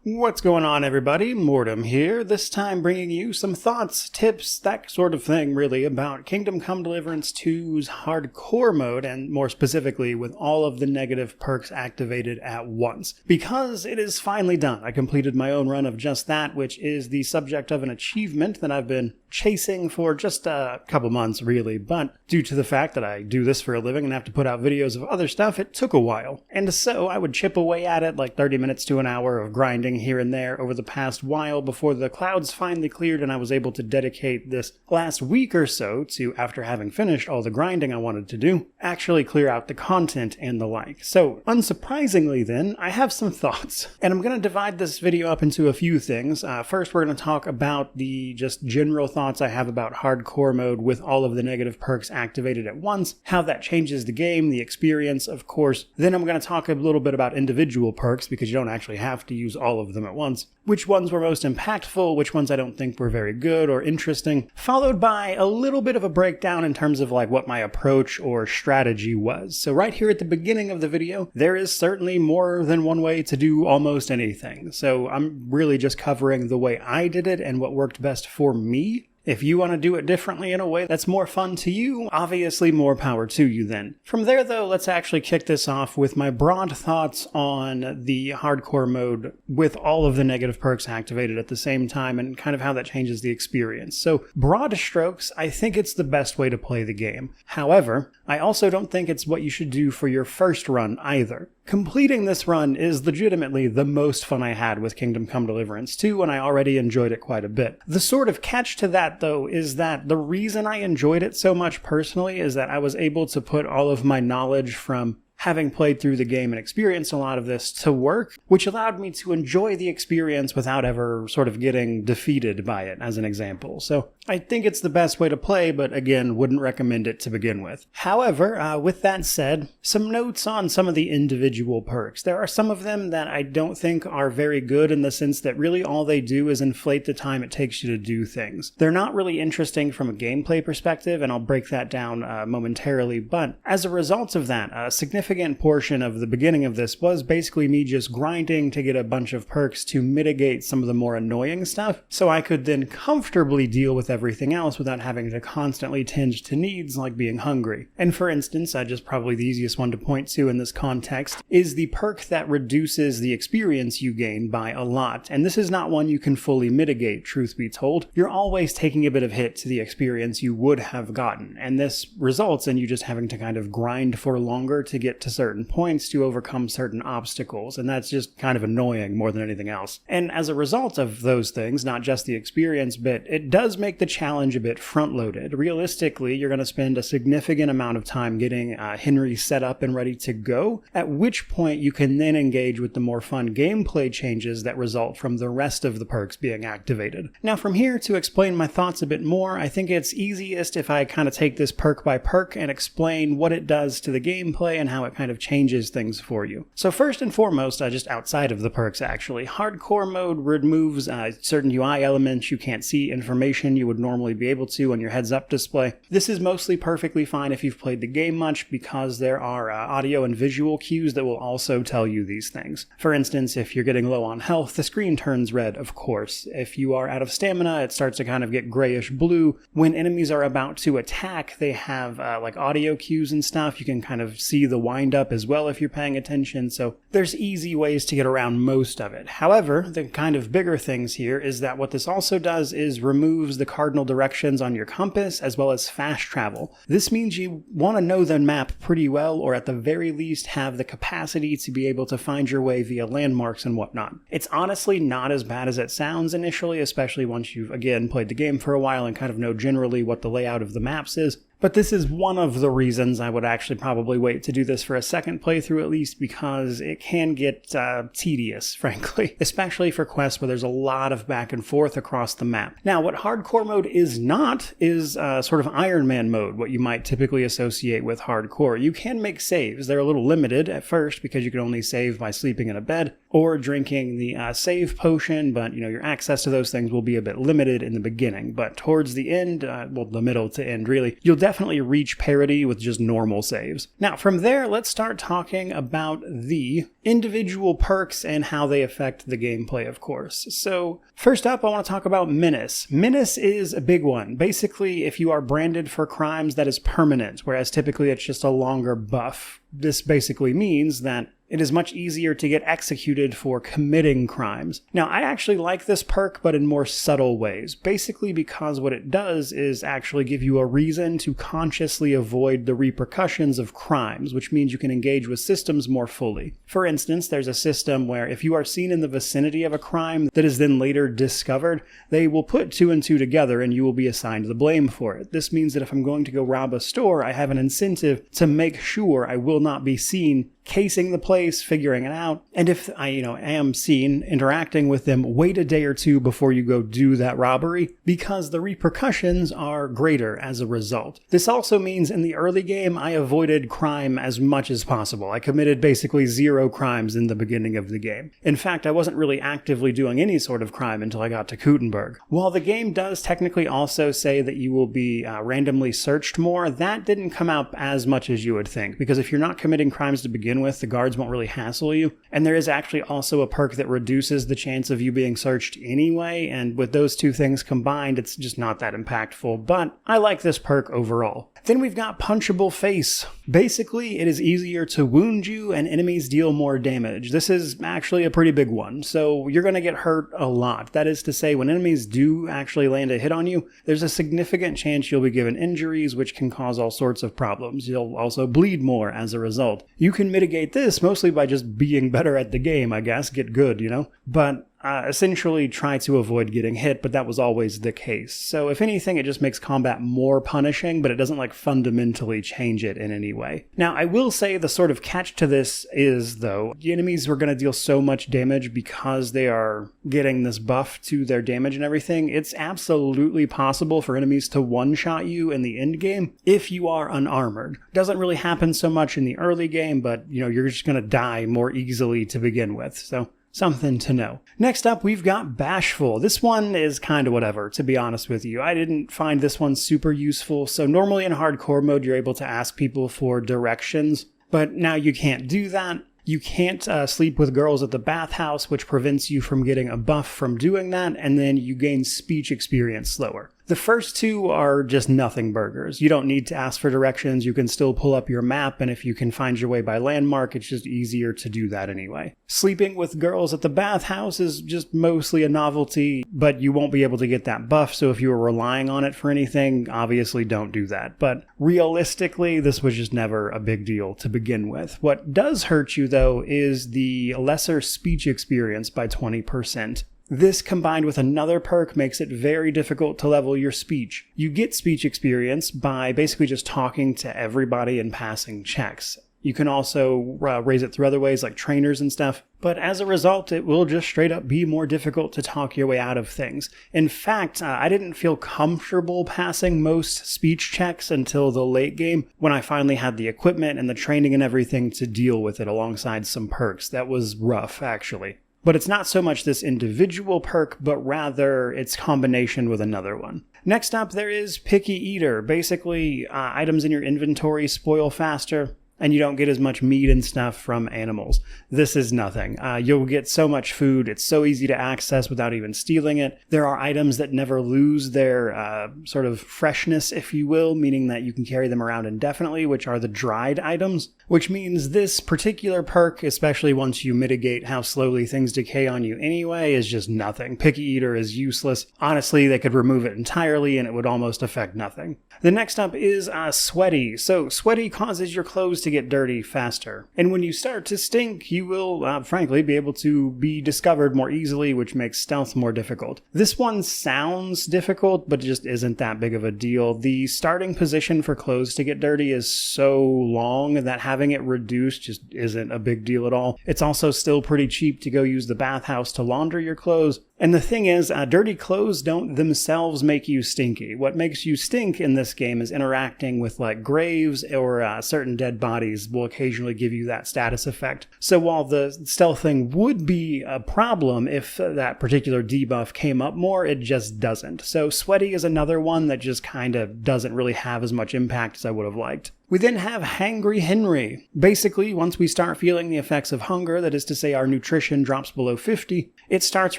What's going on, everybody? Mortem here, this time bringing you some thoughts, tips, that sort of thing really about Kingdom Come Deliverance 2's Hardcore Mode, and more specifically with all of the negative perks activated at once. Because it is finally done. I completed my own run of just that, which is the subject of an achievement that I've been chasing for just a couple months really, but due to the fact that I do this for a living and have to put out videos of other stuff, it took a while. And so I would chip away at it like 30 minutes to an hour of grinding here and there over the past while before the clouds finally cleared and I was able to dedicate this last week or so to, after having finished all the grinding I wanted to do, actually clear out the content and the like. So unsurprisingly then, I have some thoughts. And I'm going to divide this video up into a few things. First, we're going to talk about the just general thoughts I have about Hardcore Mode with all of the negative perks activated at once, how that changes the game, the experience, of course. Then I'm going to talk a little bit about individual perks because you don't actually have to use all of them at once. Which ones were most impactful, which ones I don't think were very good or interesting, followed by a little bit of a breakdown in terms of like what my approach or strategy was. So right here at the beginning of the video, there is certainly more than one way to do almost anything. So I'm really just covering the way I did it and what worked best for me. If you want to do it differently in a way that's more fun to you, obviously more power to you then. From there though, let's actually kick this off with my broad thoughts on the Hardcore Mode with all of the negative perks activated at the same time and kind of how that changes the experience. So broad strokes, I think it's the best way to play the game. However, I also don't think it's what you should do for your first run either. Completing this run is legitimately the most fun I had with Kingdom Come Deliverance 2, and I already enjoyed it quite a bit. The sort of catch to that, though, is that the reason I enjoyed it so much personally is that I was able to put all of my knowledge from having played through the game and experienced a lot of this to work, which allowed me to enjoy the experience without ever sort of getting defeated by it, as an example. So I think it's the best way to play, but again, wouldn't recommend it to begin with. However, with that said, some notes on some of the individual perks. There are some of them that I don't think are very good in the sense that really all they do is inflate the time it takes you to do things. They're not really interesting from a gameplay perspective, and I'll break that down momentarily, but as a result of that, a significant portion of the beginning of this was basically me just grinding to get a bunch of perks to mitigate some of the more annoying stuff, so I could then comfortably deal with everything else without having to constantly tend to needs like being hungry. And for instance, just probably the easiest one to point to in this context is the perk that reduces the experience you gain by a lot. And this is not one you can fully mitigate, truth be told. You're always taking a bit of hit to the experience you would have gotten, and this results in you just having to kind of grind for longer to get to certain points to overcome certain obstacles, and that's just kind of annoying more than anything else. And as a result of those things, not just the experience bit, it does make the challenge a bit front-loaded. Realistically, you're going to spend a significant amount of time getting Henry set up and ready to go, at which point you can then engage with the more fun gameplay changes that result from the rest of the perks being activated. Now from here, to explain my thoughts a bit more, I think it's easiest if I kind of take this perk by perk and explain what it does to the gameplay and how it kind of changes things for you. So first and foremost, just outside of the perks actually, Hardcore Mode removes certain UI elements. You can't see information you would normally be able to on your heads-up display. This is mostly perfectly fine if you've played the game much because there are audio and visual cues that will also tell you these things. For instance, if you're getting low on health, the screen turns red, of course. If you are out of stamina, it starts to kind of get grayish blue. When enemies are about to attack, they have like audio cues and stuff. You can kind of see the wind up as well if you're paying attention, so there's easy ways to get around most of it. However, the kind of bigger things here is that what this also does is removes the cardinal directions on your compass as well as fast travel. This means you want to know the map pretty well, or at the very least have the capacity to be able to find your way via landmarks and whatnot. It's honestly not as bad as it sounds initially, especially once you've again played the game for a while and kind of know generally what the layout of the maps is. But this is one of the reasons I would actually probably wait to do this for a second playthrough at least, because it can get tedious, frankly, especially for quests where there's a lot of back and forth across the map. Now, what Hardcore Mode is not is sort of Iron Man mode, what you might typically associate with Hardcore. You can make saves. They're a little limited at first because you can only save by sleeping in a bed or drinking the save potion, but your access to those things will be a bit limited in the beginning. But towards the end, well, the middle to end really, you'll definitely reach parity with just normal saves. Now, from there, let's start talking about the individual perks and how they affect the gameplay, of course. So, first up, I want to talk about Menace. Menace is a big one. Basically, if you are branded for crimes, that is permanent, whereas typically it's just a longer buff. This basically means that it is much easier to get executed for committing crimes. Now, I actually like this perk, but in more subtle ways. Basically because what it does is actually give you a reason to consciously avoid the repercussions of crimes, which means you can engage with systems more fully. For instance, there's a system where if you are seen in the vicinity of a crime that is then later discovered, they will put 2 and 2 together and you will be assigned the blame for it. This means that if I'm going to go rob a store, I have an incentive to make sure I will not be seen casing the place, figuring it out, and if I, am seen interacting with them, wait a day or 2 before you go do that robbery, because the repercussions are greater as a result. This also means in the early game, I avoided crime as much as possible. I committed basically 0 crimes in the beginning of the game. In fact, I wasn't really actively doing any sort of crime until I got to Kuttenberg. While the game does technically also say that you will be randomly searched more, that didn't come out as much as you would think, because if you're not committing crimes to begin with, the guards won't really hassle you. And there is actually also a perk that reduces the chance of you being searched anyway, and with those 2 things combined, it's just not that impactful, but I like this perk overall. Then we've got Punchable Face. Basically, it is easier to wound you and enemies deal more damage. This is actually a pretty big one, so you're going to get hurt a lot. That is to say, when enemies do actually land a hit on you, there's a significant chance you'll be given injuries, which can cause all sorts of problems. You'll also bleed more as a result. You can mitigate this mostly by just being better at the game, I guess. Get good, But essentially try to avoid getting hit, but that was always the case. So if anything, it just makes combat more punishing, but it doesn't fundamentally change it in any way. Now, I will say the sort of catch to this is, though, the enemies were going to deal so much damage because they are getting this buff to their damage and everything. It's absolutely possible for enemies to one-shot you in the end game if you are unarmored. Doesn't really happen so much in the early game, but you're just going to die more easily to begin with. So something to know. Next up, we've got Bashful. This one is kind of whatever, to be honest with you. I didn't find this one super useful. So normally in hardcore mode, you're able to ask people for directions, but now you can't do that. You can't sleep with girls at the bathhouse, which prevents you from getting a buff from doing that, and then you gain speech experience slower. The first 2 are just nothing burgers. You don't need to ask for directions. You can still pull up your map, and if you can find your way by landmark, it's just easier to do that anyway. Sleeping with girls at the bathhouse is just mostly a novelty, but you won't be able to get that buff, so if you were relying on it for anything, obviously don't do that. But realistically, this was just never a big deal to begin with. What does hurt you, though, is the lesser speech experience by 20%. This combined with another perk makes it very difficult to level your speech. You get speech experience by basically just talking to everybody and passing checks. You can also raise it through other ways like trainers and stuff, but as a result, it will just straight up be more difficult to talk your way out of things. In fact, I didn't feel comfortable passing most speech checks until the late game when I finally had the equipment and the training and everything to deal with it alongside some perks. That was rough, actually. But it's not so much this individual perk, but rather its combination with another one. Next up, there is Picky Eater. Basically, items in your inventory spoil faster, and you don't get as much meat and stuff from animals. This is nothing. You'll get so much food. It's so easy to access without even stealing it. There are items that never lose their sort of freshness, if you will, meaning that you can carry them around indefinitely, which are the dried items, which means this particular perk, especially once you mitigate how slowly things decay on you anyway, is just nothing. Picky Eater is useless. Honestly, they could remove it entirely and it would almost affect nothing. The next up is Sweaty. So Sweaty causes your clothes to get dirty faster. And when you start to stink, you will, frankly, be able to be discovered more easily, which makes stealth more difficult. This one sounds difficult, but just isn't that big of a deal. The starting position for clothes to get dirty is so long that having it reduced just isn't a big deal at all. It's also still pretty cheap to go use the bathhouse to launder your clothes, And the thing is, dirty clothes don't themselves make you stinky. What makes you stink in this game is interacting with like graves or certain dead bodies will occasionally give you that status effect. So while the stealth thing would be a problem if that particular debuff came up more, it just doesn't. So sweaty is another one that just kind of doesn't really have as much impact as I would have liked. We then have Hangry Henry. Basically, once we start feeling the effects of hunger, that is to say our nutrition drops below 50, it starts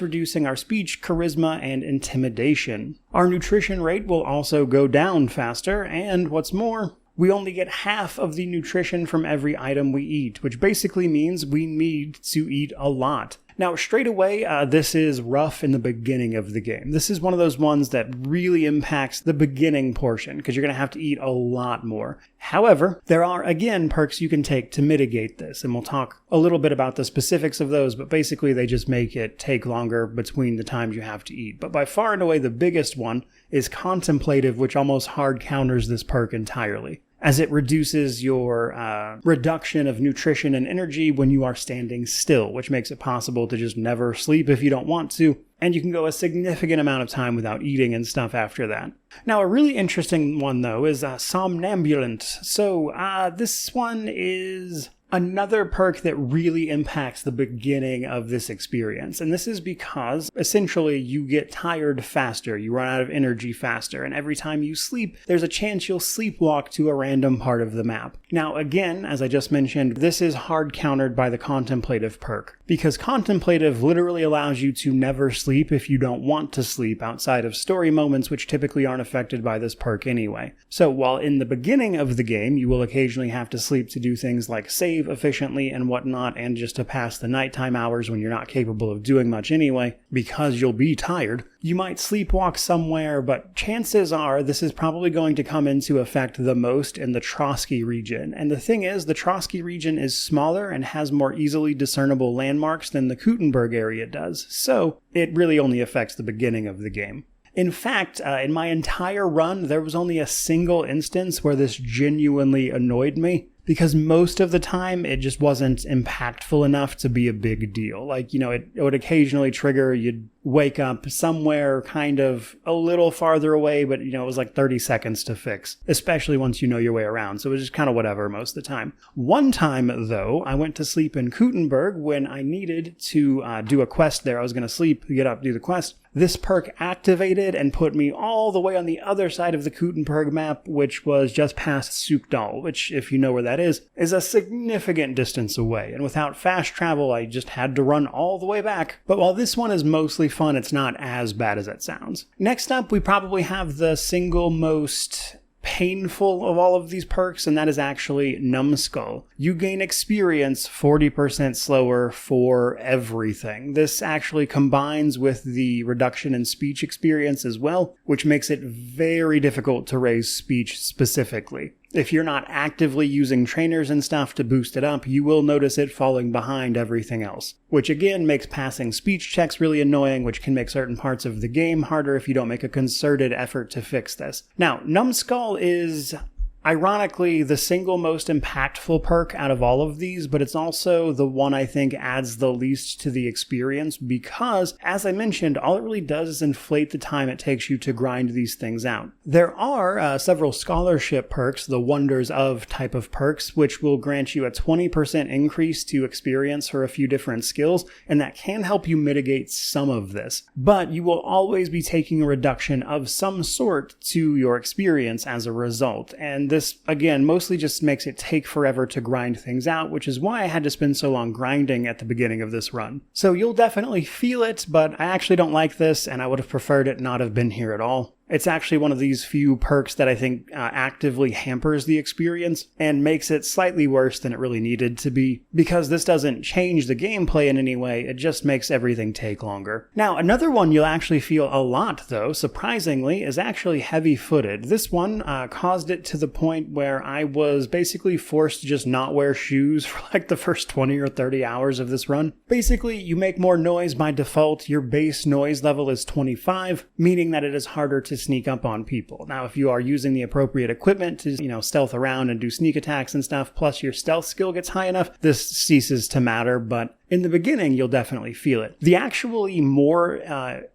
reducing our speech, charisma, and intimidation. Our nutrition rate will also go down faster, and what's more, we only get half of the nutrition from every item we eat, which basically means we need to eat a lot. Now, straight away, this is rough in the beginning of the game. This is one of those ones that really impacts the beginning portion, because you're going to have to eat a lot more. However, there are, again, perks you can take to mitigate this, and we'll talk a little bit about the specifics of those, but basically they just make it take longer between the times you have to eat. But by far and away, the biggest one is Contemplative, which almost hard counters this perk entirely, as it reduces your reduction of nutrition and energy when you are standing still, which makes it possible to just never sleep if you don't want to, and you can go a significant amount of time without eating and stuff after that. Now, a really interesting one, though, is Somnambulant. So, this one is another perk that really impacts the beginning of this experience. And this is because, essentially, you get tired faster, you run out of energy faster, and every time you sleep, there's a chance you'll sleepwalk to a random part of the map. Now, again, as I just mentioned, this is hard countered by the Contemplative perk, because Contemplative literally allows you to never sleep if you don't want to sleep outside of story moments, which typically aren't affected by this perk anyway. So while in the beginning of the game, you will occasionally have to sleep to do things like save efficiently and whatnot, and just to pass the nighttime hours when you're not capable of doing much anyway, because you'll be tired, you might sleepwalk somewhere, but chances are this is probably going to come into effect the most in the Trotsky region. And the thing is, the Trotsky region is smaller and has more easily discernible landmarks than the Kuttenberg area does, so it really only affects the beginning of the game. In fact, in my entire run, there was only a single instance where this genuinely annoyed me, because most of the time it just wasn't impactful enough to be a big deal. Like, it would occasionally trigger, you'd wake up somewhere kind of a little farther away, but it was like 30 seconds to fix, especially once you know your way around. So it was just kind of whatever most of the time. One time, though, I went to sleep in Kuttenberg when I needed to do a quest there. I was going to sleep, get up, do the quest. This perk activated and put me all the way on the other side of the Kuttenberg map, which was just past Sukdal, which, if you know where that is a significant distance away. And without fast travel, I just had to run all the way back. But while this one is mostly fun, it's not as bad as it sounds. Next up, we probably have the single most painful of all of these perks, and that is actually Numbskull. You gain experience 40% slower for everything. This actually combines with the reduction in speech experience as well, which makes it very difficult to raise speech specifically. If you're not actively using trainers and stuff to boost it up, you will notice it falling behind everything else, which again makes passing speech checks really annoying, which can make certain parts of the game harder if you don't make a concerted effort to fix this. Now, Numbskull is ironically the single most impactful perk out of all of these, but it's also the one I think adds the least to the experience because, as I mentioned, all it really does is inflate the time it takes you to grind these things out. There are several scholarship perks, the Wonders of type of perks, which will grant you a 20% increase to experience for a few different skills, and that can help you mitigate some of this. But you will always be taking a reduction of some sort to your experience as a result, and this, again, mostly just makes it take forever to grind things out, which is why I had to spend so long grinding at the beginning of this run. So you'll definitely feel it, but I actually don't like this, and I would have preferred it not have been here at all. It's actually one of these few perks that I think actively hampers the experience and makes it slightly worse than it really needed to be, because this doesn't change the gameplay in any way, it just makes everything take longer. Now, another one you'll actually feel a lot, though, surprisingly, is actually heavy-footed. This one caused it to the point where I was basically forced to just not wear shoes for like the first 20 or 30 hours of this run. Basically, you make more noise by default. Your base noise level is 25, meaning that it is harder to sneak up on people. Now, if you are using the appropriate equipment to, stealth around and do sneak attacks and stuff, plus your stealth skill gets high enough, this ceases to matter, but in the beginning, you'll definitely feel it. The actually more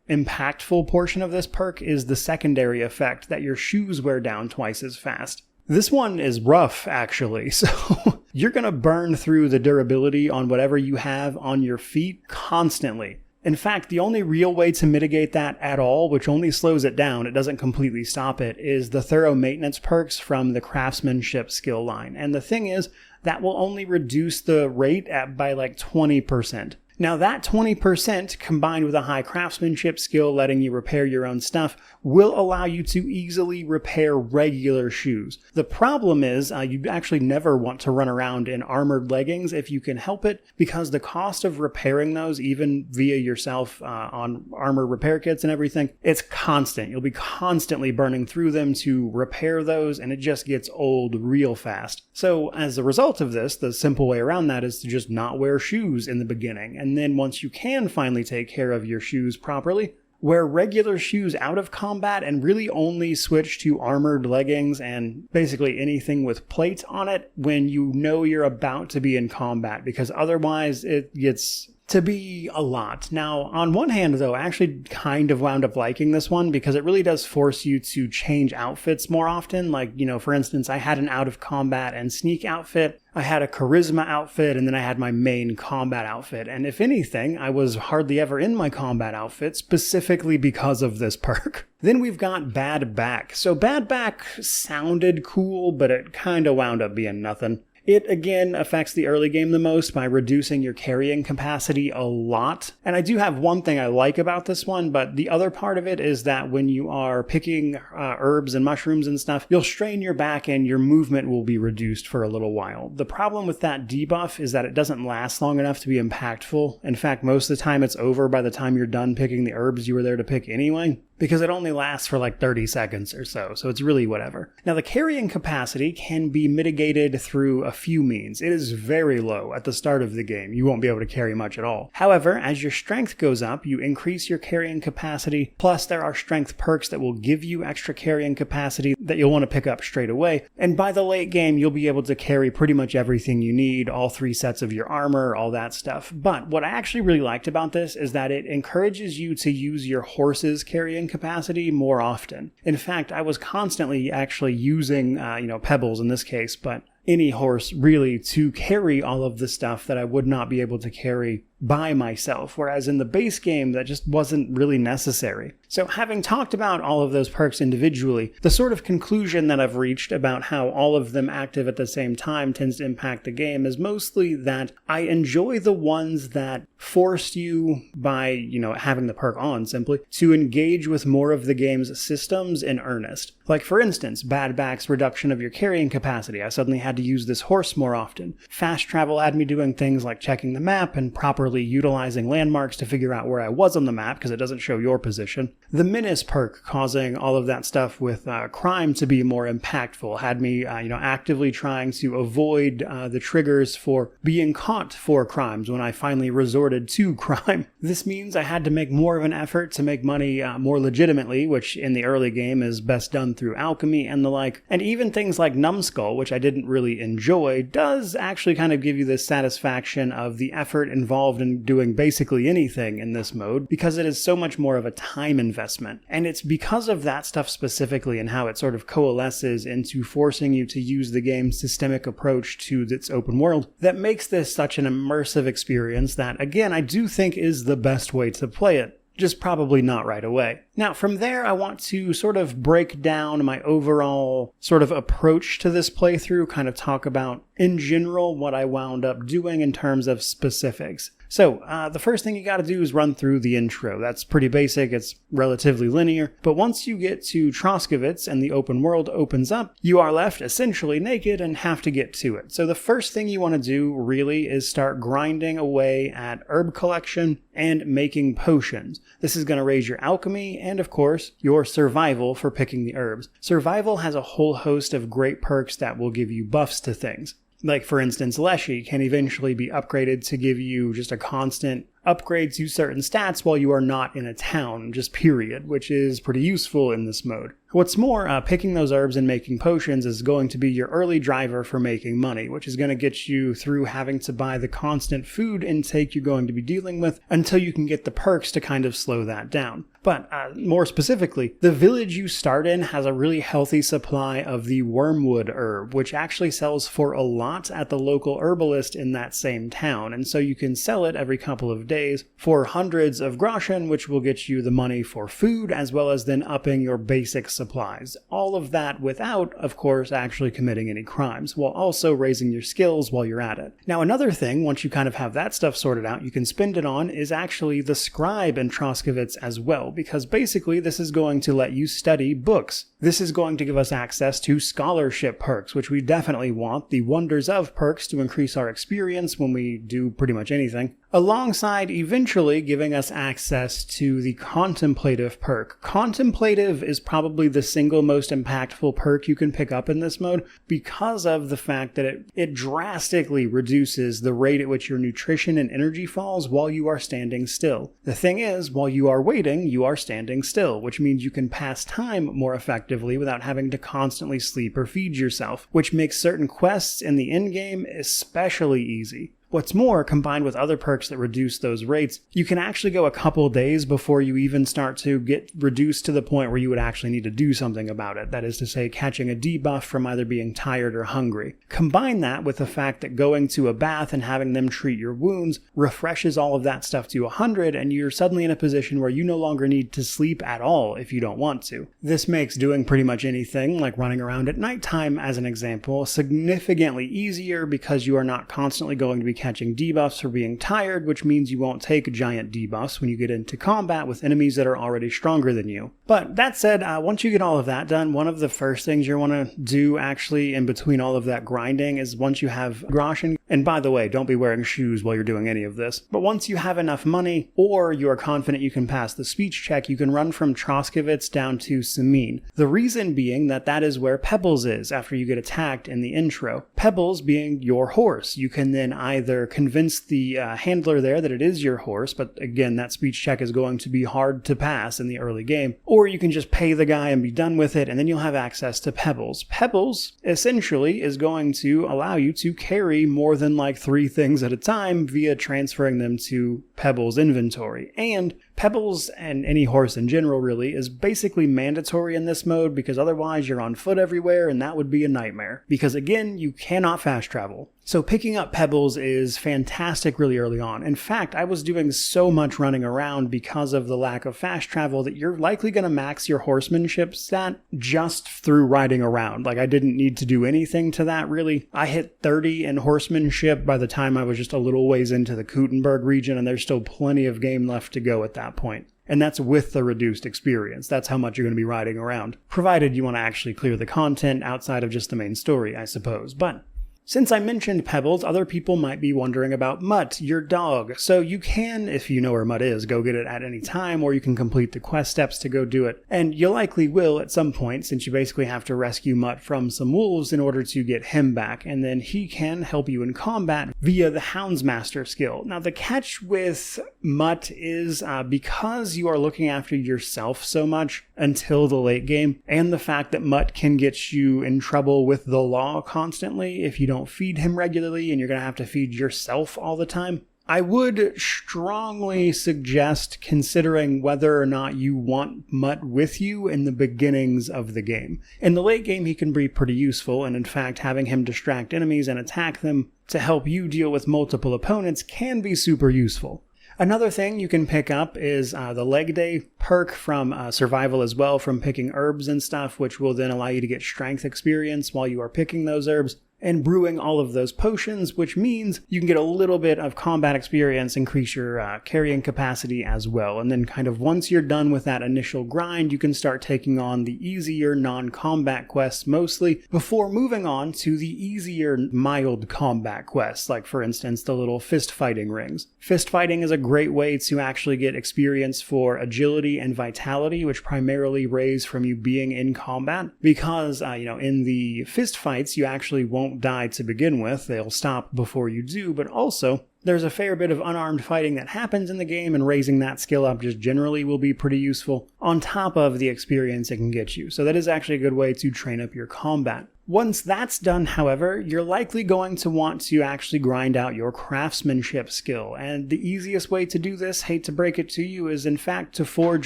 impactful portion of this perk is the secondary effect that your shoes wear down twice as fast. This one is rough, actually, so you're going to burn through the durability on whatever you have on your feet constantly. In fact, the only real way to mitigate that at all, which only slows it down, it doesn't completely stop it, is the thorough maintenance perks from the craftsmanship skill line. And the thing is, that will only reduce the rate by like 20%. Now that 20% combined with a high craftsmanship skill letting you repair your own stuff will allow you to easily repair regular shoes. The problem is you actually never want to run around in armored leggings if you can help it, because the cost of repairing those, even via yourself on armor repair kits and everything, it's constant. You'll be constantly burning through them to repair those, and it just gets old real fast. So as a result of this, the simple way around that is to just not wear shoes in the beginning. And then once you can finally take care of your shoes properly, wear regular shoes out of combat and really only switch to armored leggings and basically anything with plates on it when you know you're about to be in combat, because otherwise it gets to be a lot. Now, on one hand, though, I actually kind of wound up liking this one because it really does force you to change outfits more often. Like, for instance, I had an out of combat and sneak outfit. I had a charisma outfit, and then I had my main combat outfit. And if anything, I was hardly ever in my combat outfit specifically because of this perk. Then we've got Bad Back. So Bad Back sounded cool, but it kind of wound up being nothing. It, again, affects the early game the most by reducing your carrying capacity a lot. And I do have one thing I like about this one, but the other part of it is that when you are picking herbs and mushrooms and stuff, you'll strain your back and your movement will be reduced for a little while. The problem with that debuff is that it doesn't last long enough to be impactful. In fact, most of the time it's over by the time you're done picking the herbs you were there to pick anyway, because it only lasts for like 30 seconds or so it's really whatever. Now, the carrying capacity can be mitigated through a few means. It is very low at the start of the game. You won't be able to carry much at all. However, as your strength goes up, you increase your carrying capacity, plus there are strength perks that will give you extra carrying capacity that you'll want to pick up straight away. And by the late game, you'll be able to carry pretty much everything you need, all 3 sets of your armor, all that stuff. But what I actually really liked about this is that it encourages you to use your horse's carrying capacity more often. In fact, I was constantly actually using, pebbles in this case, but any horse really to carry all of the stuff that I would not be able to carry by myself, whereas in the base game that just wasn't really necessary. So having talked about all of those perks individually, the sort of conclusion that I've reached about how all of them active at the same time tends to impact the game is mostly that I enjoy the ones that forced you by, having the perk on simply, to engage with more of the game's systems in earnest. Like for instance, Bad Back's reduction of your carrying capacity. I suddenly had to use this horse more often. Fast travel had me doing things like checking the map and properly utilizing landmarks to figure out where I was on the map because it doesn't show your position. The Menace perk causing all of that stuff with crime to be more impactful had me actively trying to avoid the triggers for being caught for crimes when I finally resorted to crime. This means I had to make more of an effort to make money more legitimately, which in the early game is best done through alchemy and the like. And even things like Numbskull, which I didn't really enjoy, does actually kind of give you this satisfaction of the effort involved in doing basically anything in this mode, because it is so much more of a time investment. And it's because of that stuff specifically and how it sort of coalesces into forcing you to use the game's systemic approach to its open world that makes this such an immersive experience that, again, I do think is the best way to play it. Just probably not right away. Now, from there, I want to sort of break down my overall sort of approach to this playthrough, kind of talk about, in general, what I wound up doing in terms of specifics. So, the first thing you gotta do is run through the intro. That's pretty basic, it's relatively linear, but once you get to Troskowitz and the open world opens up, you are left essentially naked and have to get to it. So the first thing you want to do, really, is start grinding away at herb collection and making potions. This is going to raise your alchemy and, of course, your survival for picking the herbs. Survival has a whole host of great perks that will give you buffs to things. Like, for instance, Leshy can eventually be upgraded to give you just a constant upgrades to certain stats while you are not in a town, just period, which is pretty useful in this mode. What's more, picking those herbs and making potions is going to be your early driver for making money, which is going to get you through having to buy the constant food intake you're going to be dealing with until you can get the perks to kind of slow that down. But more specifically, the village you start in has a really healthy supply of the wormwood herb, which actually sells for a lot at the local herbalist in that same town, and so you can sell it every couple of days for hundreds of groschen, which will get you the money for food, as well as then upping your basic supplies. All of that without, of course, actually committing any crimes, while also raising your skills while you're at it. Now, another thing, once you kind of have that stuff sorted out, you can spend it on is actually the scribe in Troskowitz as well, because basically this is going to let you study books. This is going to give us access to scholarship perks, which we definitely want, the wonders of perks to increase our experience when we do pretty much anything, alongside eventually giving us access to the contemplative perk. Contemplative is probably the single most impactful perk you can pick up in this mode because of the fact that it drastically reduces the rate at which your nutrition and energy falls while you are standing still. The thing is, while you are waiting, you are standing still, which means you can pass time more effectively without having to constantly sleep or feed yourself, which makes certain quests in the endgame especially easy. What's more, combined with other perks that reduce those rates, you can actually go a couple days before you even start to get reduced to the point where you would actually need to do something about it. That is to say, catching a debuff from either being tired or hungry. Combine that with the fact that going to a bath and having them treat your wounds refreshes all of that stuff to 100, and you're suddenly in a position where you no longer need to sleep at all if you don't want to. This makes doing pretty much anything, like running around at nighttime as an example, significantly easier because you are not constantly going to be catching debuffs for being tired, which means you won't take giant debuffs when you get into combat with enemies that are already stronger than you. But that said, once you get all of that done, one of the first things you want to do actually in between all of that grinding is once you have groschen, and by the way, don't be wearing shoes while you're doing any of this, but once you have enough money or you are confident you can pass the speech check, you can run from Troskowitz down to Samine. The reason being that is where Pebbles is after you get attacked in the intro. Pebbles being your horse. You can then either convince the handler there that it is your horse, but again, that speech check is going to be hard to pass in the early game, or you can just pay the guy and be done with it, and then you'll have access to Pebbles. Pebbles, essentially, is going to allow you to carry more than like 3 things at a time via transferring them to Pebbles' inventory, and Pebbles, and any horse in general really, is basically mandatory in this mode because otherwise you're on foot everywhere and that would be a nightmare. Because again, you cannot fast travel. So picking up Pebbles is fantastic really early on. In fact, I was doing so much running around because of the lack of fast travel that you're likely going to max your horsemanship stat just through riding around. Like, I didn't need to do anything to that really. I hit 30 in horsemanship by the time I was just a little ways into the Kuttenberg region, and there's still plenty of game left to go at that point. And that's with the reduced experience. That's how much you're going to be riding around. Provided you want to actually clear the content outside of just the main story, I suppose. But since I mentioned Pebbles, other people might be wondering about Mutt, your dog. So you can, if you know where Mutt is, go get it at any time, or you can complete the quest steps to go do it. And you likely will at some point, since you basically have to rescue Mutt from some wolves in order to get him back, and then he can help you in combat via the Houndsmaster skill. Now the catch with Mutt is because you are looking after yourself so much until the late game, and the fact that Mutt can get you in trouble with the law constantly if you don't feed him regularly and you're going to have to feed yourself all the time, I would strongly suggest considering whether or not you want Mutt with you in the beginnings of the game. In the late game, he can be pretty useful, and in fact, having him distract enemies and attack them to help you deal with multiple opponents can be super useful. Another thing you can pick up is the leg day perk from survival as well, from picking herbs and stuff, which will then allow you to get strength experience while you are picking those herbs and brewing all of those potions, which means you can get a little bit of combat experience, increase your carrying capacity as well. And then kind of once you're done with that initial grind, you can start taking on the easier non-combat quests mostly, before moving on to the easier mild combat quests, like for instance the little fist fighting rings. Fist fighting is a great way to actually get experience for agility and vitality, which primarily raise from you being in combat, because in the fist fights you actually won't die to begin with. They'll stop before you do, but also there's a fair bit of unarmed fighting that happens in the game, and raising that skill up just generally will be pretty useful, on top of the experience it can get you. So that is actually a good way to train up your combat. Once that's done, however, you're likely going to want to actually grind out your craftsmanship skill, and the easiest way to do this, hate to break it to you, is in fact to forge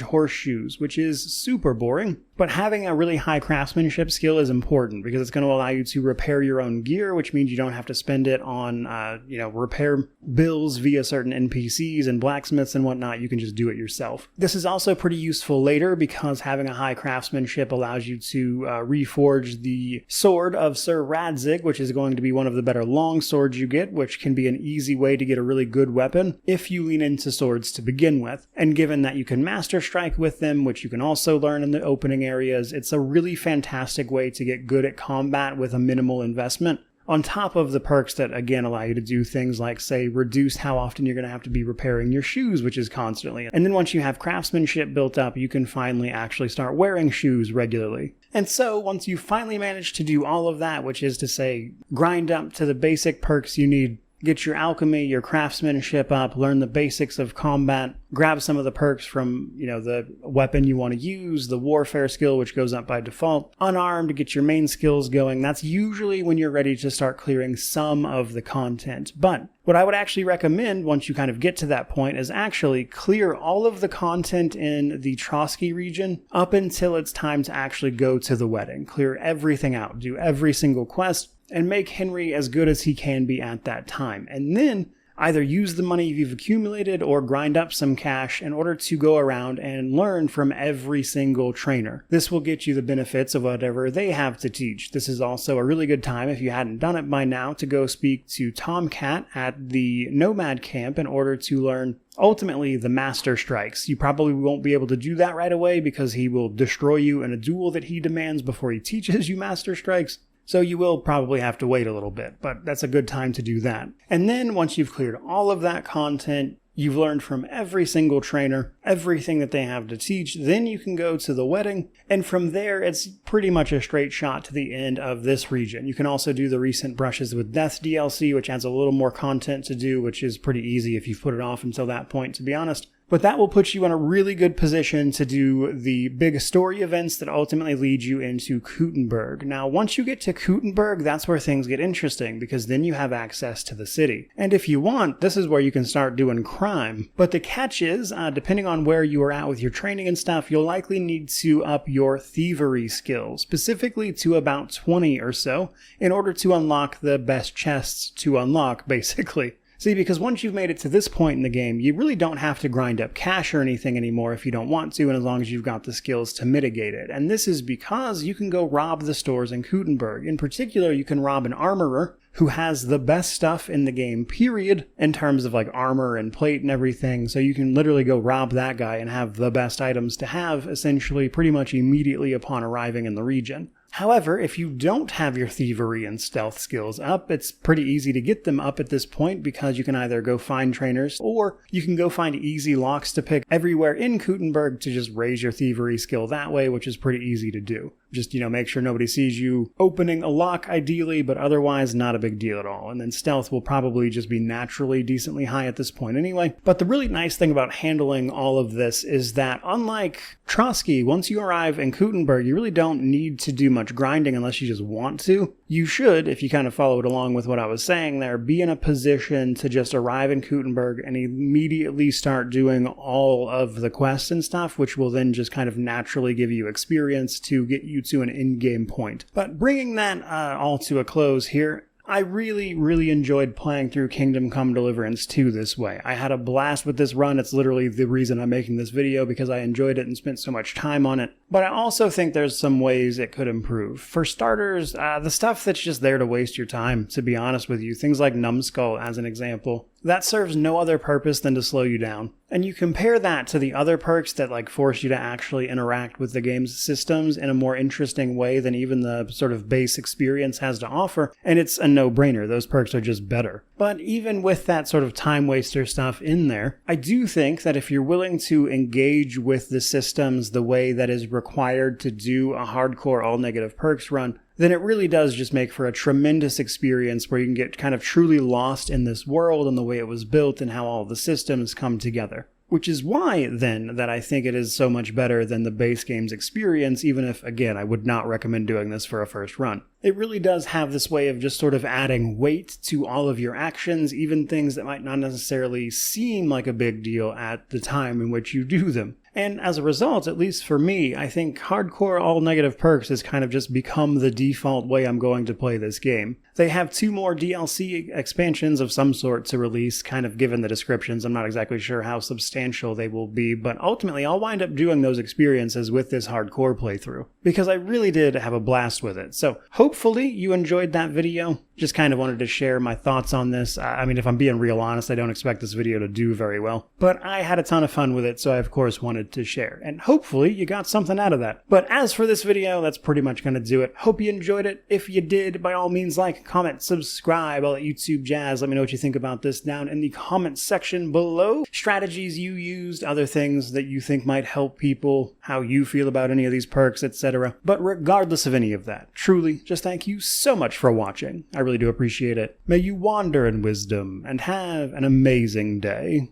horseshoes, which is super boring. But having a really high craftsmanship skill is important because it's going to allow you to repair your own gear, which means you don't have to spend it on, repair bills via certain NPCs and blacksmiths and whatnot. You can just do it yourself. This is also pretty useful later because having a high craftsmanship allows you to reforge the sword of Sir Radzig, which is going to be one of the better long swords you get, which can be an easy way to get a really good weapon if you lean into swords to begin with. And given that you can master strike with them, which you can also learn in the opening areas, it's a really fantastic way to get good at combat with a minimal investment. On top of the perks that, again, allow you to do things like, say, reduce how often you're going to have to be repairing your shoes, which is constantly. And then once you have craftsmanship built up, you can finally actually start wearing shoes regularly. And so, once you finally manage to do all of that, which is to say, grind up to the basic perks you need, get your alchemy, your craftsmanship up, learn the basics of combat, grab some of the perks from, the weapon you want to use, the warfare skill, which goes up by default, unarmed, get your main skills going. That's usually when you're ready to start clearing some of the content. But what I would actually recommend once you kind of get to that point is actually clear all of the content in the Trotsky region up until it's time to actually go to the wedding. Clear everything out, do every single quest, and make Henry as good as he can be at that time. And then either use the money you've accumulated or grind up some cash in order to go around and learn from every single trainer. This will get you the benefits of whatever they have to teach. This is also a really good time, if you hadn't done it by now, to go speak to Tomcat at the Nomad camp in order to learn ultimately the Master Strikes. You probably won't be able to do that right away because he will destroy you in a duel that he demands before he teaches you Master Strikes. So you will probably have to wait a little bit, but that's a good time to do that. And then once you've cleared all of that content, you've learned from every single trainer, everything that they have to teach, then you can go to the wedding, and from there it's pretty much a straight shot to the end of this region. You can also do the Recent Brushes with Death DLC, which adds a little more content to do, which is pretty easy if you've put it off until that point, to be honest. But that will put you in a really good position to do the big story events that ultimately lead you into Kuttenberg. Now, once you get to Kuttenberg, that's where things get interesting, because then you have access to the city. And if you want, this is where you can start doing crime. But the catch is, depending on where you are at with your training and stuff, you'll likely need to up your thievery skills, specifically to about 20 or so, in order to unlock the best chests to unlock, basically. See, because once you've made it to this point in the game, you really don't have to grind up cash or anything anymore if you don't want to, and as long as you've got the skills to mitigate it. And this is because you can go rob the stores in Kuttenberg. In particular, you can rob an armorer who has the best stuff in the game, period, in terms of like armor and plate and everything. So you can literally go rob that guy and have the best items to have, essentially, pretty much immediately upon arriving in the region. However, if you don't have your thievery and stealth skills up, it's pretty easy to get them up at this point because you can either go find trainers or you can go find easy locks to pick everywhere in Kuttenberg to just raise your thievery skill that way, which is pretty easy to do. Just, make sure nobody sees you opening a lock ideally, but otherwise not a big deal at all. And then stealth will probably just be naturally decently high at this point anyway. But the really nice thing about handling all of this is that unlike Trotsky, once you arrive in Kuttenberg, you really don't need to do much grinding unless you just want to. You should, if you kind of followed along with what I was saying there, be in a position to just arrive in Kuttenberg and immediately start doing all of the quests and stuff, which will then just kind of naturally give you experience to get you to an in-game point. But bringing that all to a close here, I really, really enjoyed playing through Kingdom Come Deliverance 2 this way. I had a blast with this run. It's literally the reason I'm making this video, because I enjoyed it and spent so much time on it. But I also think there's some ways it could improve. For starters, the stuff that's just there to waste your time, to be honest with you. Things like Numbskull, as an example. That serves no other purpose than to slow you down. And you compare that to the other perks that force you to actually interact with the game's systems in a more interesting way than even the sort of base experience has to offer, and it's a no-brainer. Those perks are just better. But even with that sort of time waster stuff in there, I do think that if you're willing to engage with the systems the way that is required to do a hardcore all negative perks run, then it really does just make for a tremendous experience where you can get kind of truly lost in this world and the way it was built and how all the systems come together. Which is why, then, that I think it is so much better than the base game's experience, even if, again, I would not recommend doing this for a first run. It really does have this way of just sort of adding weight to all of your actions, even things that might not necessarily seem like a big deal at the time in which you do them. And as a result, at least for me, I think hardcore all negative perks has kind of just become the default way I'm going to play this game. They have 2 more DLC expansions of some sort to release, kind of given the descriptions. I'm not exactly sure how substantial they will be, but ultimately I'll wind up doing those experiences with this hardcore playthrough, because I really did have a blast with it. So hopefully you enjoyed that video. Just kind of wanted to share my thoughts on this. I mean, if I'm being real honest, I don't expect this video to do very well, but I had a ton of fun with it, so I of course wanted to share, and hopefully you got something out of that. But as for this video, that's pretty much going to do it. Hope you enjoyed it. If you did, by all means, like, comment, subscribe, all that YouTube jazz. Let me know what you think about this down in the comments section below. Strategies you used, other things that you think might help people, how you feel about any of these perks, etc. But regardless of any of that, truly, just thank you so much for watching. I really do appreciate it. May you wander in wisdom and have an amazing day.